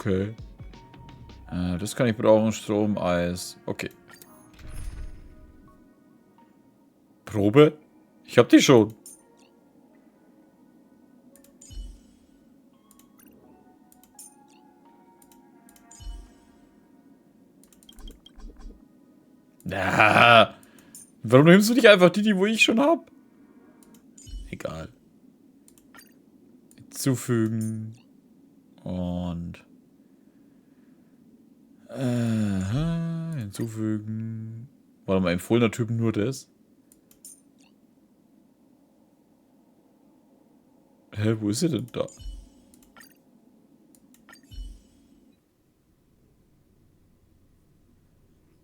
Okay. Das kann ich brauchen. Strom, Eis. Okay. Probe? Ich hab die schon. Na, warum nimmst du nicht einfach die, wo ich schon hab? Egal. Hinzufügen. Und hinzufügen. Warte mal, empfohlener Typ nur das? Hä, wo ist sie denn da?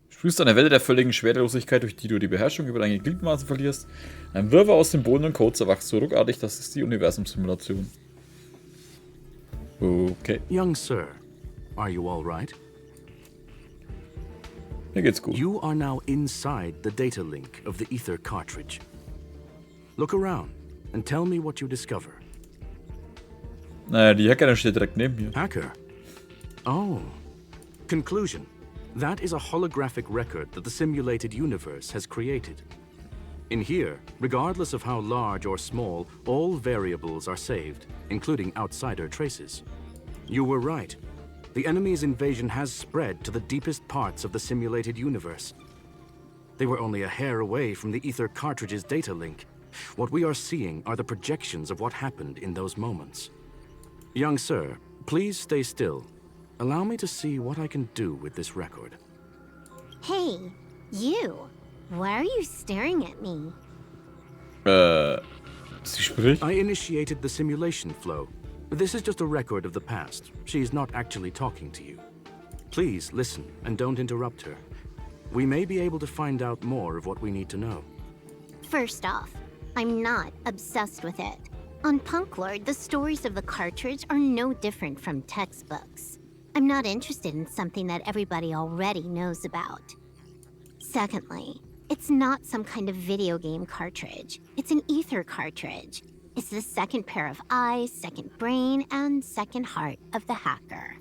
Sprühst eine Welle der völligen Schwerelosigkeit, durch die du die Beherrschung über deine Gliedmaßen verlierst. Ein Wirrwarr aus Symbolen und Codes erwacht so ruckartig, das ist die Universum-Simulation. Okay. Young sir, are you all right? Mir geht's gut. You are now inside the data link of the ether cartridge. Look around and tell me what you discover. Naja, die Hackerin steht direkt neben mir. Hacker? Oh. Conclusion. That is a holographic record that the simulated universe has created. In here, regardless of how large or small, all variables are saved, including outsider traces. You were right. The enemy's invasion has spread to the deepest parts of the simulated universe. They were only a hair away from the ether cartridge's data link. What we are seeing are the projections of what happened in those moments. Young sir, please stay still. Allow me to see what I can do with this record. Hey, you. Why are you staring at me? Sie spricht? I initiated the simulation flow. This is just a record of the past. She's not actually talking to you. Please listen and don't interrupt her. We may be able to find out more of what we need to know. First off, I'm not obsessed with it. On Punklord, the stories of the cartridge are no different from textbooks. I'm not interested in something that everybody already knows about. Secondly, it's not some kind of video game cartridge. It's an ether cartridge. It's the second pair of eyes, second brain, and second heart of the hacker.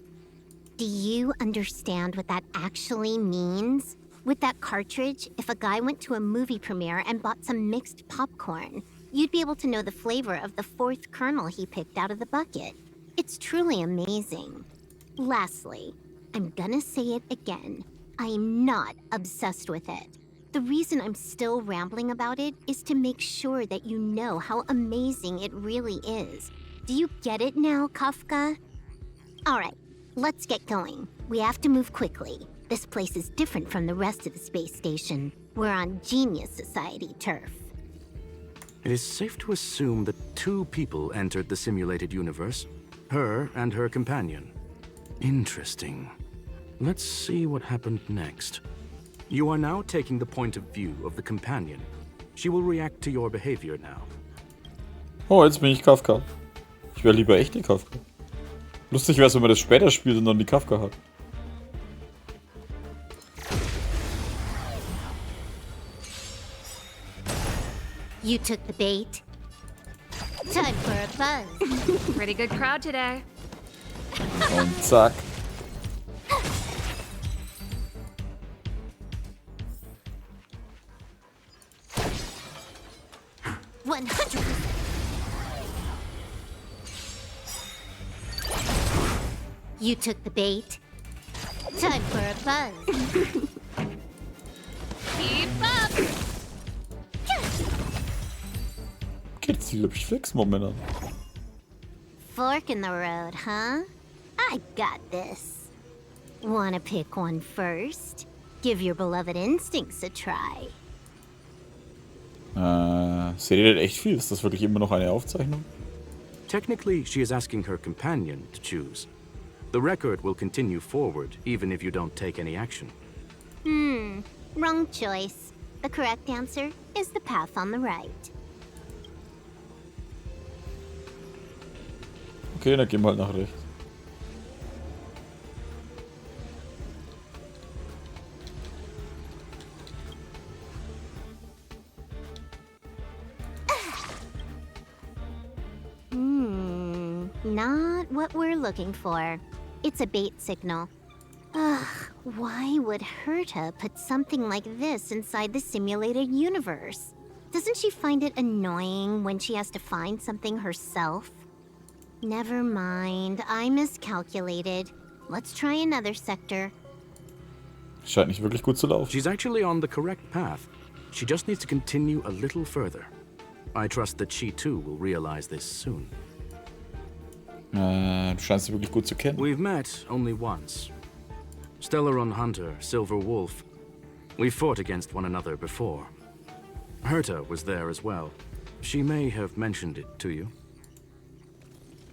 Do you understand what that actually means? With that cartridge, if a guy went to a movie premiere and bought some mixed popcorn, you'd be able to know the flavor of the fourth kernel he picked out of the bucket. It's truly amazing. Lastly, I'm gonna say it again. I am not obsessed with it. The reason I'm still rambling about it is to make sure that you know how amazing it really is. Do you get it now, Kafka? Alright, let's get going. We have to move quickly. This place is different from the rest of the space station. We're on Genius Society turf. It is safe to assume that two people entered the simulated universe. Her and her companion. Interesting. Let's see what happened next. You are now taking the point of view of the companion. She will react to your behavior now. Oh, jetzt bin ich Kafka. Ich wäre lieber echt die Kafka. Lustig wäre es, wenn man das später spielt und dann die Kafka hat. You took the bait. Time for a buzz. Pretty good crowd today. Und zack. 100%. You took the bait. Time for a buzz. Keep up! Geht sie, glaube ich, fix momentan. Fork in the road, huh? I got this. Wanna pick one first? Give your beloved instincts a try. Sie redet echt viel. Ist das wirklich immer noch eine Aufzeichnung? Technically, she is asking her companion to choose. The record will continue forward, even if you don't take any action. Wrong choice. The correct answer is the path on the right. Okay, dann gehen wir halt nach rechts. Not what we're looking for. It's a bait signal. Ugh, why would Herta put something like this inside the simulated universe? Doesn't she find it annoying when she has to find something herself? Never mind, I miscalculated. Let's try another sector. Scheint nicht wirklich gut zu laufen. She's actually on the correct path. She just needs to continue a little further. I trust that she too will realize this soon. Du scheinst sie wirklich gut zu kennen. We've met only once. Stellaron Hunter, Silberwolf. We fought against one another before. Herta was there as well. She may have mentioned it to you.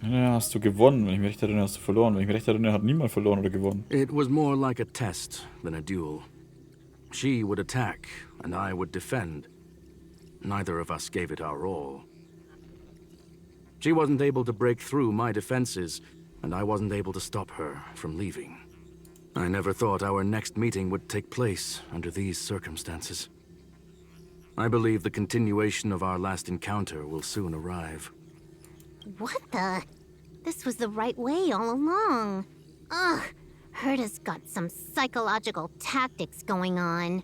Ja, hast du gewonnen. Wenn ich mich recht erinnere, hast du verloren. Wenn ich mich recht erinnere, hat niemand verloren oder gewonnen. It was more like a test than a duel. She would attack, and I would defend. Neither of us gave it our all. She wasn't able to break through my defenses, and I wasn't able to stop her from leaving. I never thought our next meeting would take place under these circumstances. I believe the continuation of our last encounter will soon arrive. What the? This was the right way all along. Ugh, Herta's got some psychological tactics going on.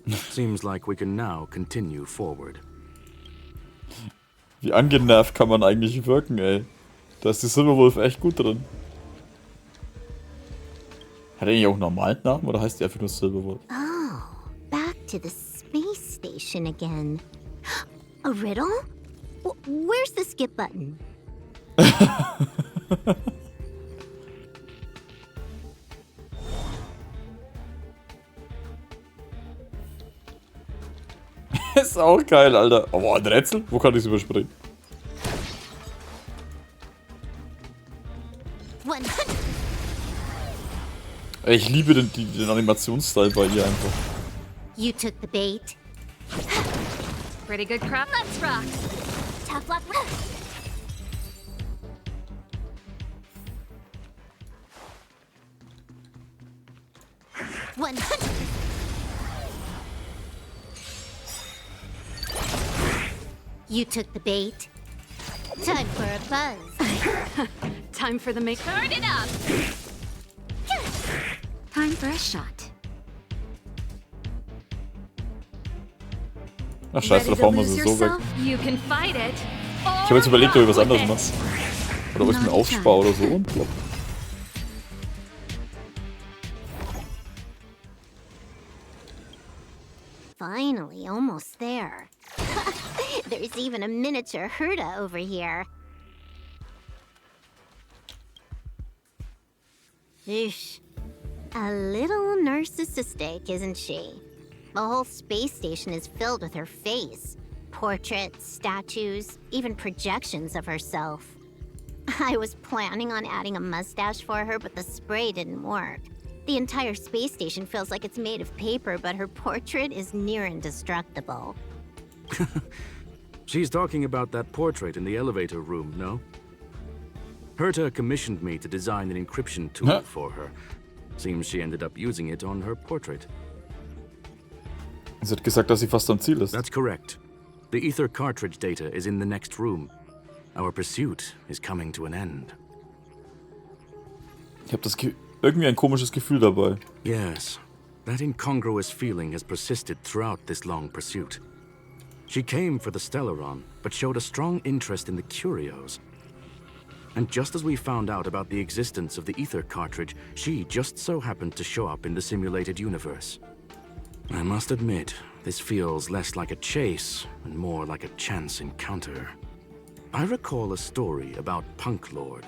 Seems like we can now continue forward. Wie angenervt kann man eigentlich wirken, ey. Da ist die Silberwolf echt gut drin. Hat er eigentlich auch einen normalen Namen oder heißt die einfach nur Silberwolf? Oh, back to the space station again. A riddle? Where's the skip button? Ist auch geil, Alter. Oh, ein Rätsel? Wo kann ich es überspringen? 100. Ich liebe den Animationsstyle bei ihr einfach. You took the bait. Pretty good crap. Let's rock. Tough luck. 100. You took the bait. Time for a buzz. Time for the make. Turn it up. Time for a shot. Ach scheiße, da fahren wir sie so weg. You can fight it. Ich habe jetzt überlegt, ob ich was anderes mache. Oder ob ich mir aufspare oder so und plopp. Finally, almost there. There's even a miniature Herta over here. Eesh. A little narcissistic, isn't she? The whole space station is filled with her face. Portraits, statues, even projections of herself. I was planning on adding a mustache for her, but the spray didn't work. The entire space station feels like it's made of paper, but her portrait is near indestructible. She's talking about that portrait in the elevator room, no? Herta commissioned me to design an encryption tool for her. Seems she ended up using it on her portrait. Sie hat gesagt, dass sie fast am Ziel ist. That's correct. The ether cartridge data is in the next room. Our pursuit is coming to an end. Ich habe irgendwie ein komisches Gefühl dabei. Yes, that incongruous feeling has persisted throughout this long pursuit. She came for the Stellaron, but showed a strong interest in the curios. And just as we found out about the existence of the ether cartridge, she just so happened to show up in the simulated universe. I must admit, this feels less like a chase and more like a chance encounter. I recall a story about Punk Lord.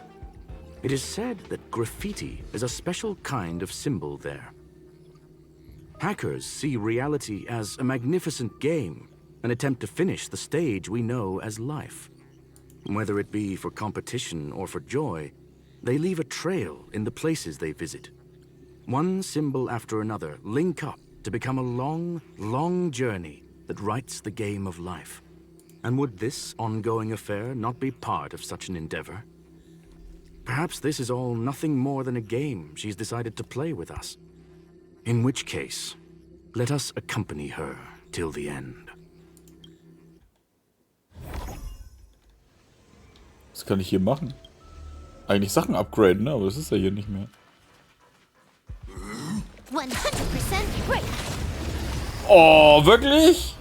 It is said that graffiti is a special kind of symbol there. Hackers see reality as a magnificent game and attempt to finish the stage we know as life. Whether it be for competition or for joy, they leave a trail in the places they visit. One symbol after another link up to become a long, long journey that writes the game of life. And would this ongoing affair not be part of such an endeavor? Perhaps this is all nothing more than a game she's decided to play with us. In which case, let us accompany her till the end. Was kann ich hier machen? Eigentlich Sachen upgraden, ne? Aber das ist ja hier nicht mehr. 100% right. Oh, wirklich?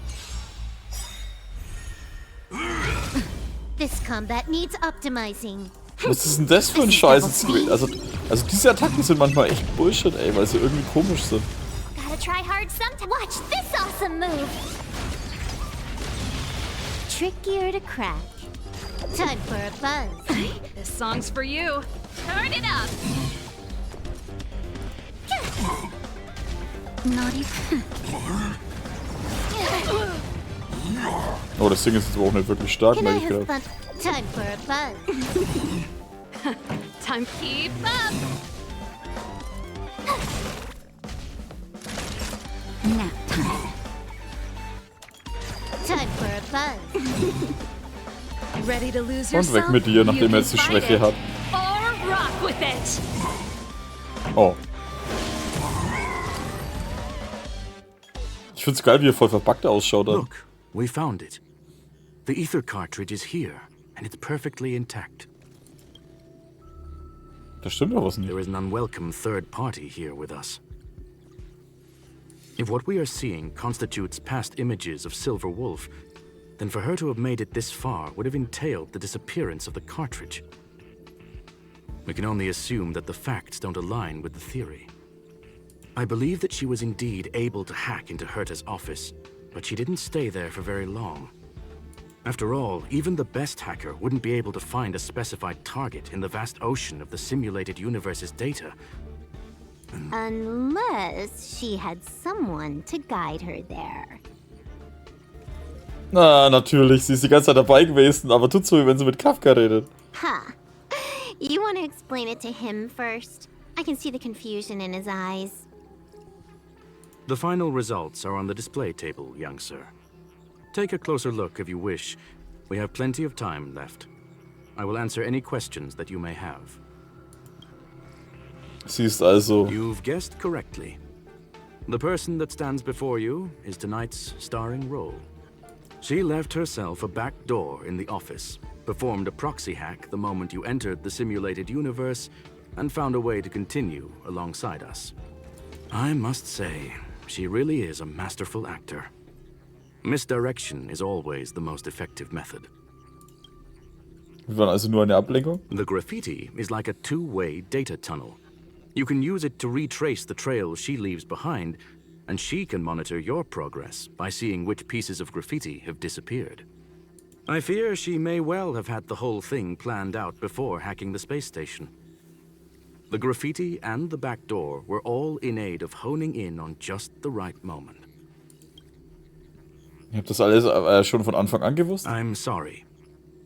This combat needs optimizing. Was ist denn das für ein Scheiß jetzt gewesen? Also diese Attacken sind manchmal echt Bullshit, ey, weil sie irgendwie komisch sind. Gotta try hard sometime. Watch this awesome move. Trickier to crack. Time for a buzz. This song's for you. Turn it up. Naughty. Oh, das Ding ist jetzt aber auch nicht wirklich stark, Can I merke ich have gerade. fun? Time for a buzz. Time to keep up. Nap time. Time for a buzz. Ready to lose Und weg yourself? mit dir, nachdem You er jetzt die can Schwäche fight hat. it Or rock with it. Oh. Ich find's geil, wie er voll verbuggt ausschaut. Dann. Look, we found it. The ether cartridge is here, and it's perfectly intact. Da stimmt doch was nicht. There is an unwelcome third party here with us. If what we are seeing constitutes past images of Silberwolf, then for her to have made it this far would have entailed the disappearance of the cartridge. We can only assume that the facts don't align with the theory. I believe that she was indeed able to hack into Herta's office, but she didn't stay there for very long. After all, even the best hacker wouldn't be able to find a specified target in the vast ocean of the simulated universe's data. Unless she had someone to guide her there. Na, natürlich, sie ist die ganze Zeit dabei gewesen, aber tut so, wie wenn sie mit Kafka redet. Huh. You want to explain it to him first? I can see the confusion in his eyes. The final results are on the display table, young sir. Take a closer look if you wish. We have plenty of time left. I will answer any questions that you may have. Sie ist also... You've guessed correctly. The person that stands before you is tonight's starring role. She left herself a back door in the office, performed a proxy hack the moment you entered the simulated universe, and found a way to continue alongside us. I must say, she really is a masterful actor. Misdirection is always the most effective method. Wir waren also nur eine Ablenkung? The graffiti is like a two-way data tunnel. You can use it to retrace the trail she leaves behind, and she can monitor your progress by seeing which pieces of graffiti have disappeared. I fear she may well have had the whole thing planned out before hacking the space station. The graffiti and the back door were all in aid of honing in on just the right moment. Ich hab das alles schon von Anfang an gewusst. I'm sorry.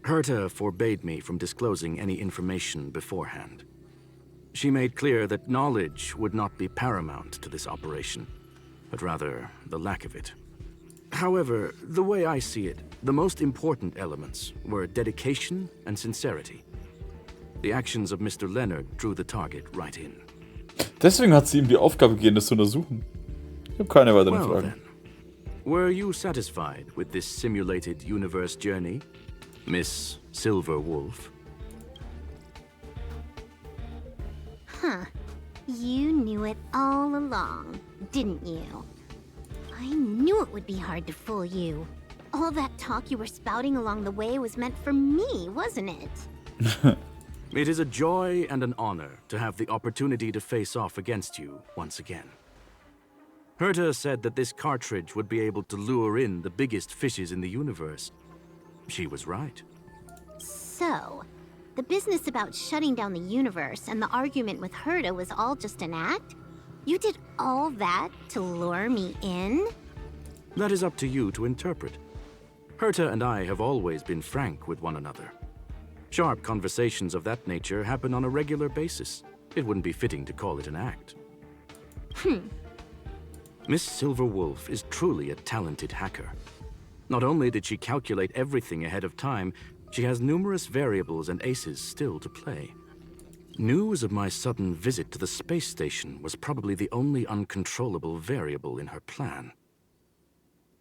Herta forbade me from disclosing any information beforehand. She made clear that knowledge would not be paramount to this operation, but rather the lack of it. However, the way I see it, the most important elements were dedication and sincerity. The actions of Mr. Leonard drew the target right in. Deswegen hat sie ihm die Aufgabe gegeben, das zu untersuchen. Ich habe keine weiteren Well Fragen. then, were you satisfied with this simulated universe journey, Miss Silberwolf? Huh. You knew it all along, didn't you? I knew it would be hard to fool you. All that talk you were spouting along the way was meant for me, wasn't it? It is a joy and an honor to have the opportunity to face off against you once again. Herta said that this cartridge would be able to lure in the biggest fishes in the universe. She was right. So, the business about shutting down the universe and the argument with Herta was all just an act? You did all that to lure me in? That is up to you to interpret. Herta and I have always been frank with one another. Sharp conversations of that nature happen on a regular basis. It wouldn't be fitting to call it an act. Miss Silberwolf is truly a talented hacker. Not only did she calculate everything ahead of time, she has numerous variables and aces still to play. News of my sudden visit to the space station was probably the only uncontrollable variable in her plan.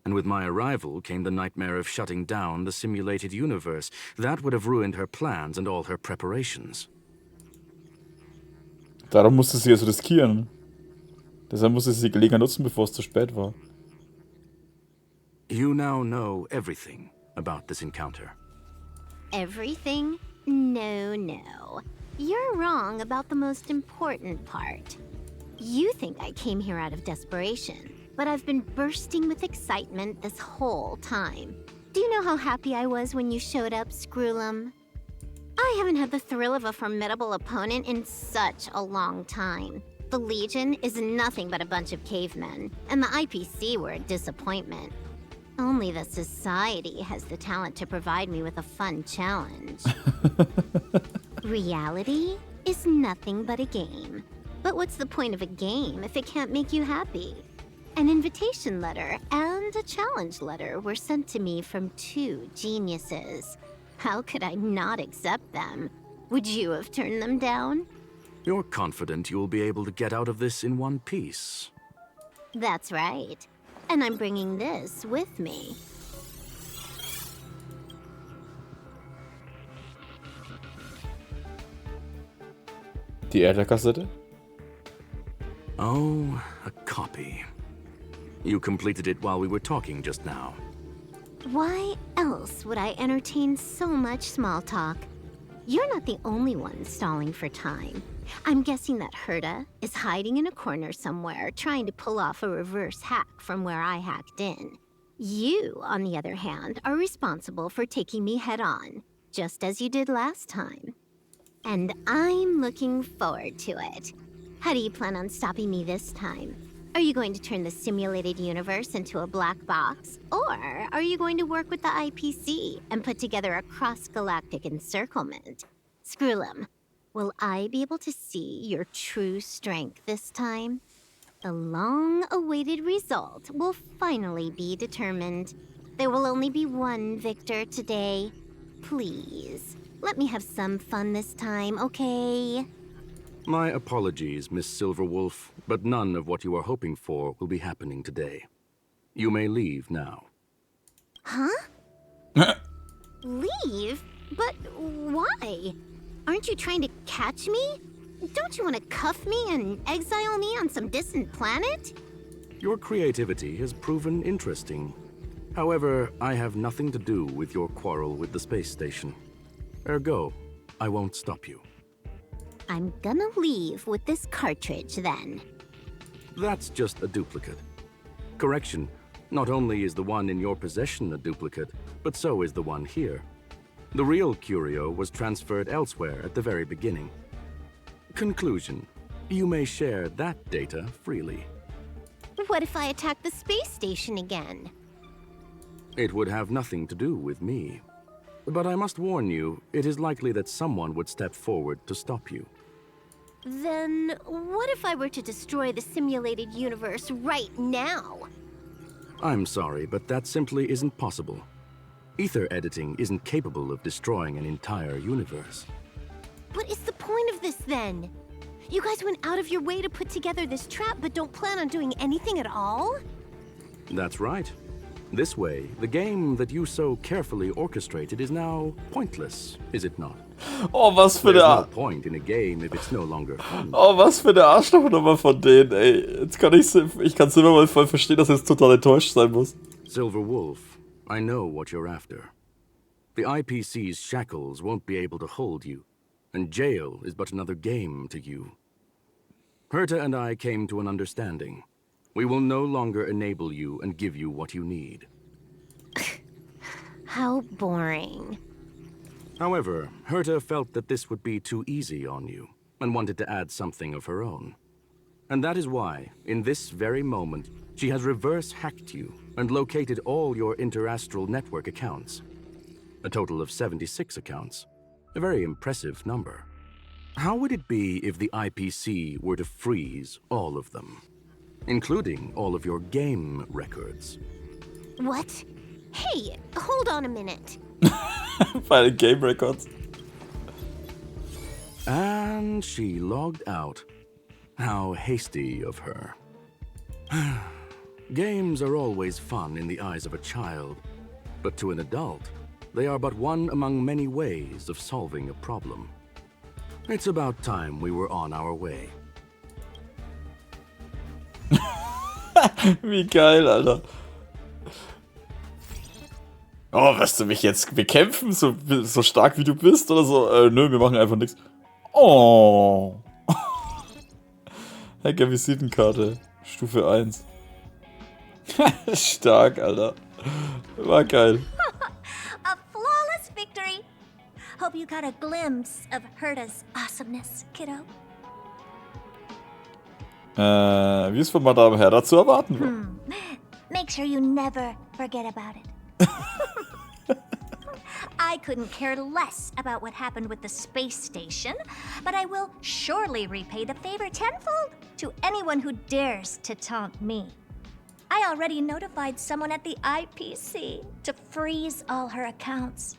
And with my arrival came the nightmare of shutting down the simulated universe. That would have ruined her plans and all her preparations. Darum musste sie es riskieren. Deshalb musste sie die Gelegenheit nutzen, bevor es zu spät war. You now know everything about this encounter. Everything? No, no. You're wrong about the most important part. You think I came here out of desperation, but I've been bursting with excitement this whole time. Do you know how happy I was when you showed up, Screwlum? I haven't had the thrill of a formidable opponent in such a long time. The Legion is nothing but a bunch of cavemen, and the IPC were a disappointment. Only the Society has the talent to provide me with a fun challenge. Reality is nothing but a game. But what's the point of a game if it can't make you happy? An invitation letter and a challenge letter were sent to me from two geniuses. How could I not accept them? Would you have turned them down? You're confident you'll be able to get out of this in one piece. That's right. And I'm bringing this with me. Die Erta-Kassette? Oh, a copy. You completed it while we were talking just now. Why else would I entertain so much small talk? You're not the only one stalling for time. I'm guessing that Herta is hiding in a corner somewhere, trying to pull off a reverse hack from where I hacked in. You, on the other hand, are responsible for taking me head-on, just as you did last time. And I'm looking forward to it. How do you plan on stopping me this time? Are you going to turn the simulated universe into a black box? Or are you going to work with the IPC and put together a cross-galactic encirclement? Screwlum, will I be able to see your true strength this time? The long-awaited result will finally be determined. There will only be one victor today. Please, let me have some fun this time, okay? My apologies, Miss Silverwolf, but none of what you are hoping for will be happening today. You may leave now. Huh? Leave? But why? Aren't you trying to catch me? Don't you want to cuff me and exile me on some distant planet? Your creativity has proven interesting. However, I have nothing to do with your quarrel with the space station. Ergo, I won't stop you. I'm gonna leave with this cartridge then. That's just a duplicate. Correction, not only is the one in your possession a duplicate, but so is the one here. The real curio was transferred elsewhere at the very beginning. Conclusion, you may share that data freely. What if I attack the space station again? It would have nothing to do with me. But I must warn you, it is likely that someone would step forward to stop you. Then what if I were to destroy the simulated universe right now? I'm sorry, but that simply isn't possible. Ether editing isn't capable of destroying an entire universe. What is the point of this then? You guys went out of your way to put together this trap but don't plan on doing anything at all? That's right. This way, the game that you so carefully orchestrated is now pointless, is it not? Oh, was für There's no eine... point in a game if it's no longer fun. Oh, was für eine Arschlochnummer von denen, ey. Jetzt kann ich kann Silberwolf voll verstehen, dass er jetzt total enttäuscht sein muss. Silverwolf, I know what you're after. The IPC's shackles won't be able to hold you, and jail is but another game to you. Herta and I came to an understanding. We will no longer enable you and give you what you need. How boring. However, Herta felt that this would be too easy on you, and wanted to add something of her own. And that is why, in this very moment, she has reverse-hacked you and located all your interastral network accounts. A total of 76 accounts. A very impressive number. How would it be if the IPC were to freeze all of them? Including all of your game records. What? Hey, hold on a minute. Bei den Game Records. And she logged out. How hasty of her. Games are always fun in the eyes of a child, but to an adult, they are but one among many ways of solving a problem. It's about time we were on our way. Wie geil, Alter. Oh, wirst du mich jetzt bekämpfen, so stark wie du bist oder so? Nö, wir machen einfach nichts. Oh. Hacker Visitenkarte. Stufe 1. Stark, Alter. War geil. A flawless victory. Hope you got a glimpse of Herta's awesomeness, kiddo. Wie es von Madame Herta zu erwarten war. Make sure you never forget about it. I couldn't care less about what happened with the space station, but I will surely repay the favor tenfold to anyone who dares to taunt me. I already notified someone at the IPC to freeze all her accounts.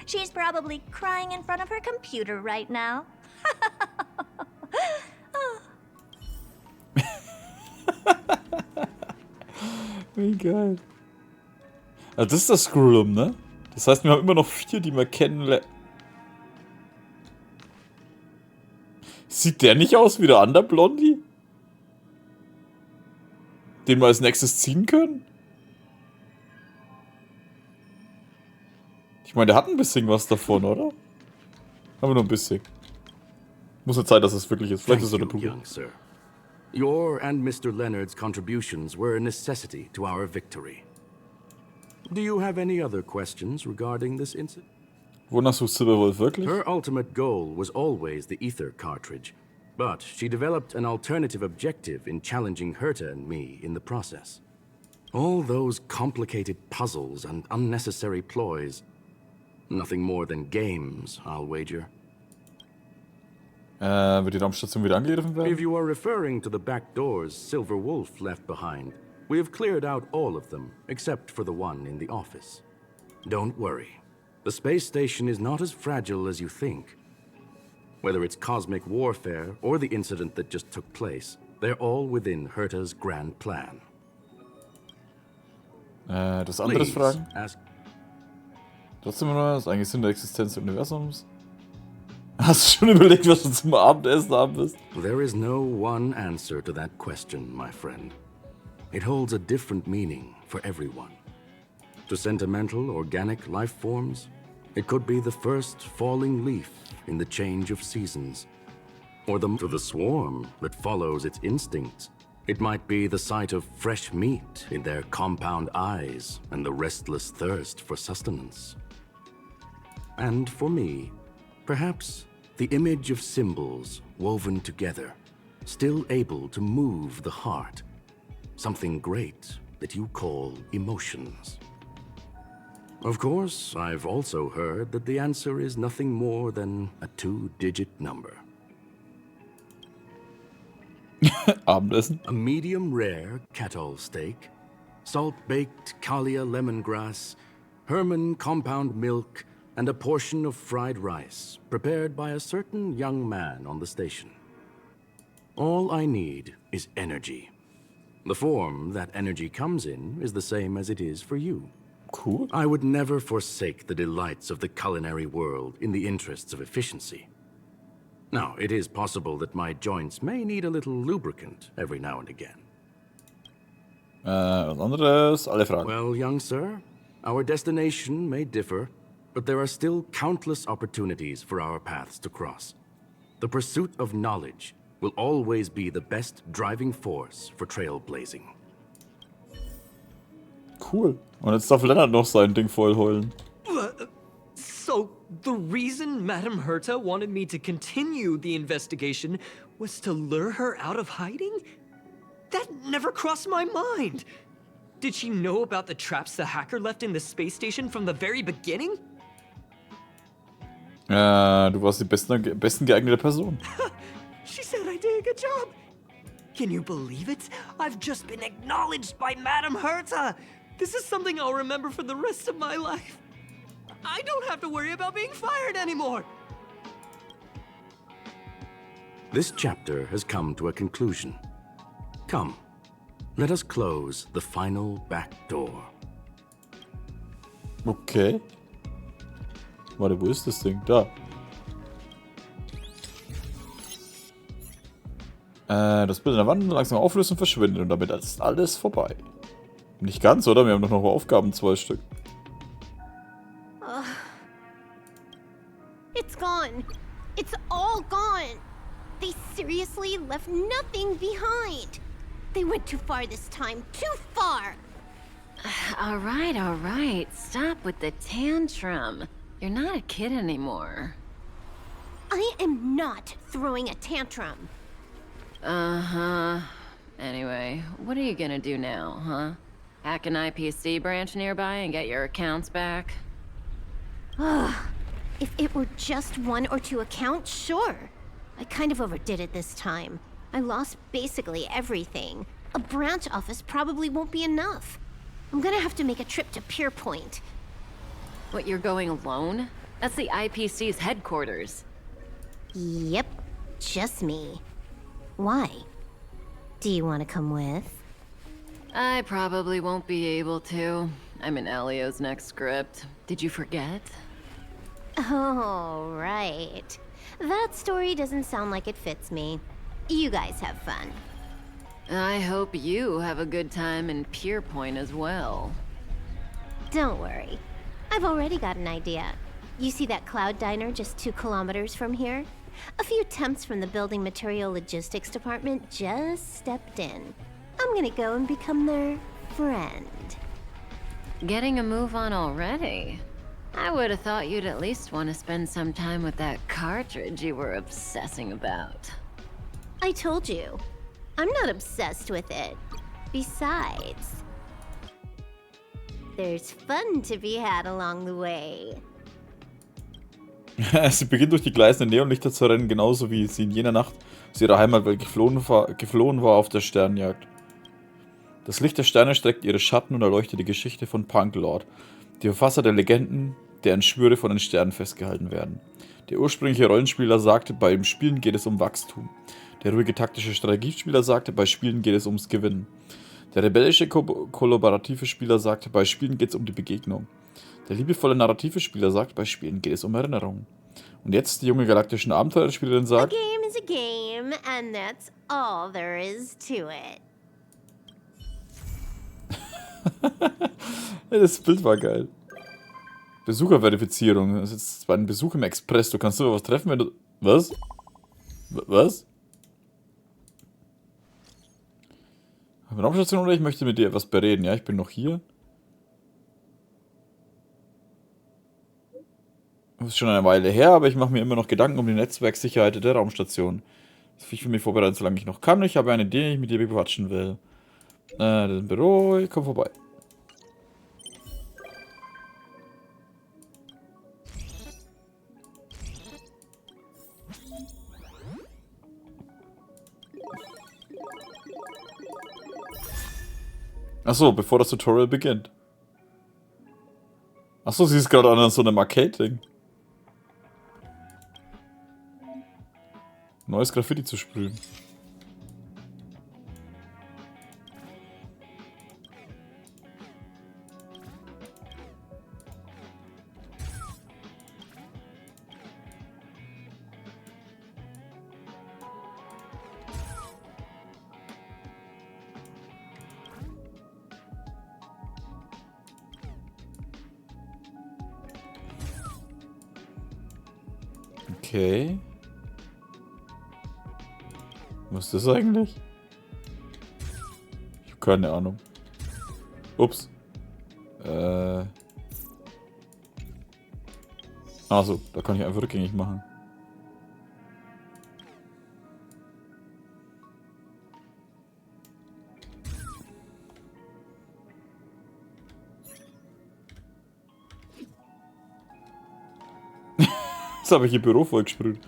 She's probably crying in front of her computer right now. Wie geil. Also das ist das Scrollum, ne? Das heißt, wir haben immer noch 4, die wir kennenlernen. Sieht der nicht aus wie der andere Blondie? Den wir als nächstes ziehen können? Ich meine, der hat ein bisschen was davon, oder? Haben wir nur ein bisschen. Muss eine Zeit, dass es wirklich ist. Vielleicht ist er der Pugel. Young sir. Your and Mr. Leonard's contributions were a necessity to our victory. Do you have any other questions regarding this incident? Wonach sucht Silberwolf wirklich? Her ultimate goal was always the ether cartridge, but she developed an alternative objective in challenging Herta and me in the process. All those complicated puzzles and unnecessary ploys. Nothing more than games, I'll wager. Wird die Raumstation wieder angegriffen werden? If you are referring to the back doors Silberwolf left behind, we have cleared out all of them, except for the one in the office. Don't worry. The space station is not as fragile as you think. Whether it's cosmic warfare or the incident that just took place, they're all within Herta's grand plan. Das andere Fragen? Ask. Trotzdem noch das eigentlich Sinn der Existenz des Universums? Hast du schon überlegt, was du zum Abendessen haben wirst? There is no one answer to that question, my friend. It holds a different meaning for everyone. To sentimental, organic life forms, it could be the first falling leaf in the change of seasons. Or to the swarm that follows its instincts, it might be the sight of fresh meat in their compound eyes and the restless thirst for sustenance. And for me, perhaps the image of symbols woven together, still able to move the heart. Something great that you call emotions. Of course, I've also heard that the answer is nothing more than a 2-digit number. Abendessen? A medium rare kettle steak, salt-baked Kalia lemongrass, Herman compound milk, and a portion of fried rice, prepared by a certain young man on the station. All I need is energy. The form that energy comes in is the same as it is for you. Cool. I would never forsake the delights of the culinary world in the interests of efficiency. Now, it is possible that my joints may need a little lubricant every now and again. Was anderes? Alle Fragen. Well, young sir, our destination may differ, but there are still countless opportunities for our paths to cross. The pursuit of knowledge will always be the best driving force for trailblazing. Cool. Und jetzt darf Lennart noch sein Ding voll heulen. So, the reason Madame Herta wanted me to continue the investigation was to lure her out of hiding? That never crossed my mind. Did she know about the traps the hacker left in the space station from the very beginning? Du warst die besten geeignete Person. She said I did a good job. Can you believe it? I've just been acknowledged by Madame Herta. This is something I'll remember for the rest of my life. I don't have to worry about being fired anymore. This chapter has come to a conclusion. Come, let us close the final back door. Okay. Warte, wo ist das Ding? Da. Das Bild an der Wand langsam auflöst und verschwindet und damit ist alles vorbei. Nicht ganz, oder? Wir haben doch noch Aufgaben, 2 Stück. It's gone. It's all gone. They seriously left nothing behind. They went too far this time. Too far. All right. Stop with the tantrum. You're not a kid anymore. I am not throwing a tantrum. Uh-huh. Anyway, what are you gonna do now, huh? Hack an IPC branch nearby and get your accounts back? If it were just 1 or 2 accounts, sure. I kind of overdid it this time. I lost basically everything. A branch office probably won't be enough. I'm gonna have to make a trip to Pierpoint. What, you're going alone? That's the IPC's headquarters. Yep, just me. Why? Do you want to come with? I probably won't be able to. I'm in Elio's next script. Did you forget? Oh, right. That story doesn't sound like it fits me. You guys have fun. I hope you have a good time in Pierpoint as well. Don't worry. I've already got an idea. You see that cloud diner just 2 kilometers from here? A few temps from the building material logistics department just stepped in. I'm gonna go and become their friend. Getting a move on already? I would have thought you'd at least want to spend some time with that cartridge you were obsessing about. I told you. I'm not obsessed with it. Besides, there's fun to be had along the way. Sie beginnt durch die gleißenden Neonlichter zu rennen, genauso wie sie in jener Nacht aus ihrer Heimatwelt geflohen war auf der Sternenjagd. Das Licht der Sterne streckt ihre Schatten und erleuchtet die Geschichte von Punklord, die Verfasser der Legenden, deren Schwüre von den Sternen festgehalten werden. Der ursprüngliche Rollenspieler sagte, beim Spielen geht es um Wachstum. Der ruhige taktische Strategiespieler sagte, bei Spielen geht es ums Gewinnen. Der rebellische kollaborative Spieler sagte, bei Spielen geht es um die Begegnung. Der liebevolle narrative Spieler sagt, bei Spielen geht es um Erinnerungen. Und jetzt die junge galaktischen Abenteuerspielerin A sagt, game is a game, and that's all there is to it. Das Bild war geil. Besucherverifizierung. Das ist jetzt ein Besuch im Express. Du kannst nur was treffen, wenn du... Was? Was? Eine Raumstation oder ich möchte mit dir etwas bereden. Ja, ich bin noch hier. Das ist schon eine Weile her, aber ich mache mir immer noch Gedanken um die Netzwerksicherheit der Raumstation. Das will ich für mich vorbereiten, solange ich noch kann. Ich habe eine Idee, die ich mit dir bequatschen will. Das ist ein Büro. Ich komme vorbei. Achso, bevor das Tutorial beginnt. Achso, sie ist gerade an so einem Arcade-Ding. Neues Graffiti zu sprühen. Okay. Was ist das eigentlich? Ich habe keine Ahnung. Ups. Achso, da kann ich einfach rückgängig machen. Jetzt habe ich ihr Büro vollgesprüht.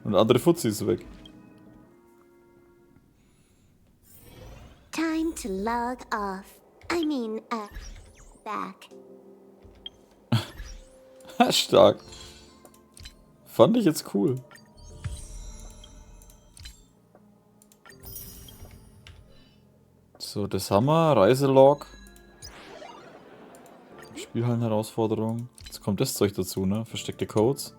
Und andere Fuzzi ist weg. Time to log off. I mean, back. Stark. Fand ich jetzt cool. So, das haben wir. Reiselog. Spielhallen-Herausforderung. Jetzt kommt das Zeug dazu, ne? Versteckte Codes.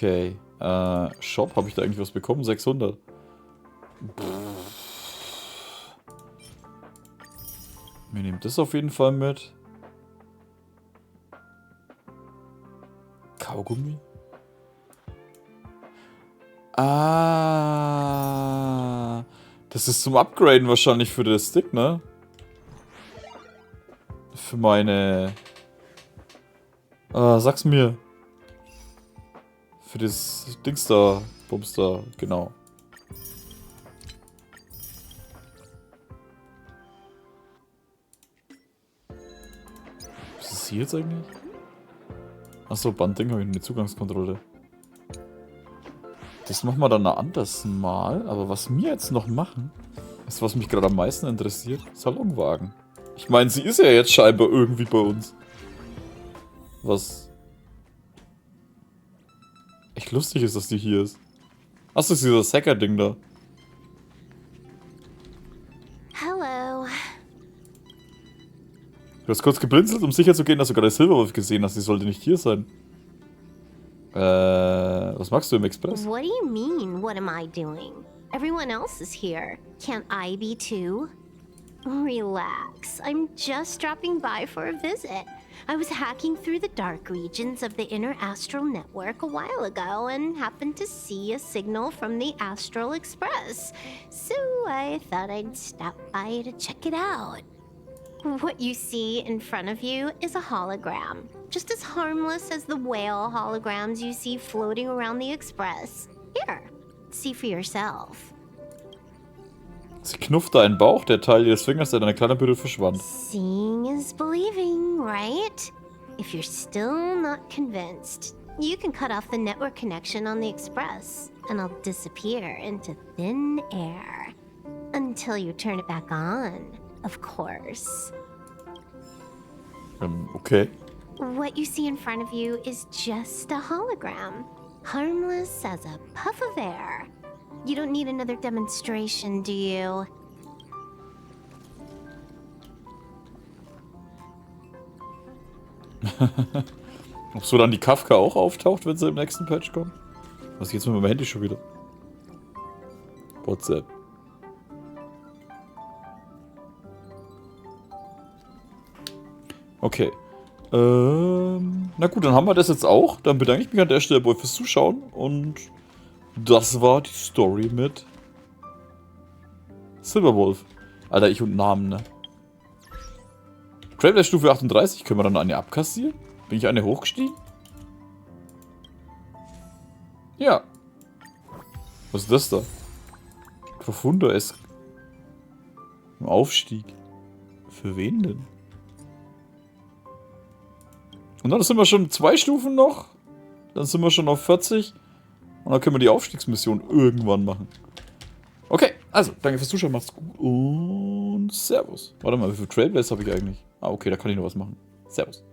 Okay. Shop, habe ich da eigentlich was bekommen? 600. Wir nehmen das auf jeden Fall mit. Kaugummi? Ah. Das ist zum Upgraden wahrscheinlich für den Stick, ne? Für meine... sag's mir. Für das Dings da, Bums da, genau. Was ist hier jetzt eigentlich? Achso, Bandding habe ich eine Zugangskontrolle. Das machen wir dann anders mal, aber was wir jetzt noch machen, ist, was mich gerade am meisten interessiert, Salonwagen. Ich meine, sie ist ja jetzt scheinbar irgendwie bei uns. Was echt lustig ist, dass die hier ist. Achso, ist dieses Hacker-Ding da. Hello. Du hast kurz geblinzelt, um sicher zu gehen, dass du gerade Silberwolf gesehen hast. Sie sollte nicht hier sein. Was machst du im Express? What do you mean, what am I doing? Everyone else is here. Can't I be too? Relax. I'm just dropping by for a visit. I was hacking through the dark regions of the inner astral network a while ago and happened to see a signal from the Astral Express. So I thought I'd stop by to check it out. What you see in front of you is a hologram, just as harmless as the whale holograms you see floating around the Express. Here, see for yourself. Sie knuffte einen Bauch, der Teil ihres Fingers, der in einer kleinen Bündel verschwand. Seeing is believing, right? If you're still not convinced, you can cut off the network connection on the Express, and I'll disappear into thin air. Until you turn it back on, of course. Okay. What you see in front of you is just a hologram, harmless as a puff of air. You don't need another demonstration, do you? Ob so dann die Kafka auch auftaucht, wenn sie im nächsten Patch kommt? Was ist jetzt mit meinem Handy schon wieder? WhatsApp. Okay. Na gut, dann haben wir das jetzt auch. Dann bedanke ich mich an der Stelle bei euch fürs Zuschauen. Und das war die Story mit Silberwolf. Alter, ich und Namen, ne? Traveler Stufe 38. Können wir dann eine abkassieren? Bin ich eine hochgestiegen? Ja. Was ist das da? Profunder ist im Aufstieg. Für wen denn? Und dann sind wir schon 2 Stufen noch. Dann sind wir schon auf 40. Und dann können wir die Aufstiegsmission irgendwann machen. Okay, also, danke fürs Zuschauen, macht's gut und Servus. Warte mal, wie viele Trailblaze habe ich eigentlich? Ah, okay, da kann ich noch was machen. Servus.